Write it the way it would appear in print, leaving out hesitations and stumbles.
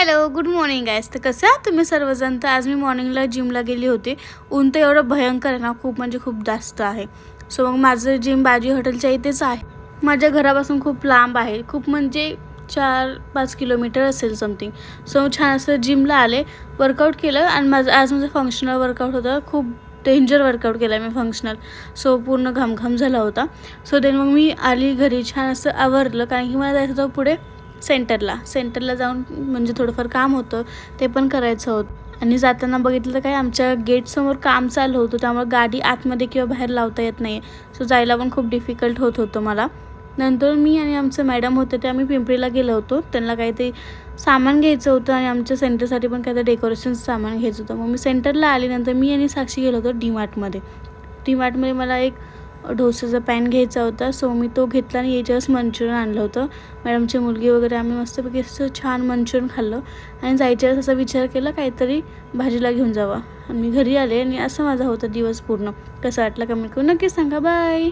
Hello, good morning guys. तर कसं आहे तुम्ही सर्वजण. तर आज मी मॉर्निंगला जिमला गेली होती. ऊन तर एवढं भयंकर आहे ना, खूप म्हणजे खूप जास्त आहे. सो मग माझं जिम बाजी हॉटेलच्या इथेच आहे. माझ्या घरापासून खूप लांब आहे, खूप म्हणजे 4-5 किलोमीटर असेल समथिंग. सो छान असं जिमला आले, वर्कआउट केलं आणि माझं फंक्शनल वर्कआउट होतं. खूप डेंजर वर्कआउट केला मी फंक्शनल. सो पूर्ण घामघाम झाला होता. सो देन मग मी आली घरी, छान असं आवरलं, कारण की मला जायचं होतं पुढे सेंटरला जाऊन म्हणजे थोडंफार काम होतं, ते पण करायचं होतं. आणि जाताना बघितलं तर काय आमच्या गेटसमोर काम चालू होतं, त्यामुळे गाडी आतमध्ये किंवा बाहेर लावता येत नाही. सो जायला पण खूप डिफिकल्ट होत होतं मला. नंतर मी आणि आमचं मॅडम होते ते आम्ही पिंपरीला गेलो होतो. त्यांना काहीतरी सामान घ्यायचं होतं आणि आमच्या सेंटरसाठी पण काहीतरी डेकोरेशनचं सामान घ्यायचं होतं. मग मी सेंटरला आली. नंतर मी आणि साक्षी गेलो होतो डीमार्टमध्ये मला एक डोसाचा पॅन घ्यायचा होता. सो मी तो घेतला आणि याच्यावरच मंचुरियन आणलं होतं. मॅडमची मुलगी वगैरे आम्ही मस्तपैकी असं छान मंचुरियन खाल्लं आणि जायच्या वेळेस असा विचार केला काहीतरी भाजीला घेऊन जावा. आणि मी घरी आले आणि असं माझा होता दिवस पूर्ण. कसं वाटलं कमेंट करून नक्की सांगा. बाय.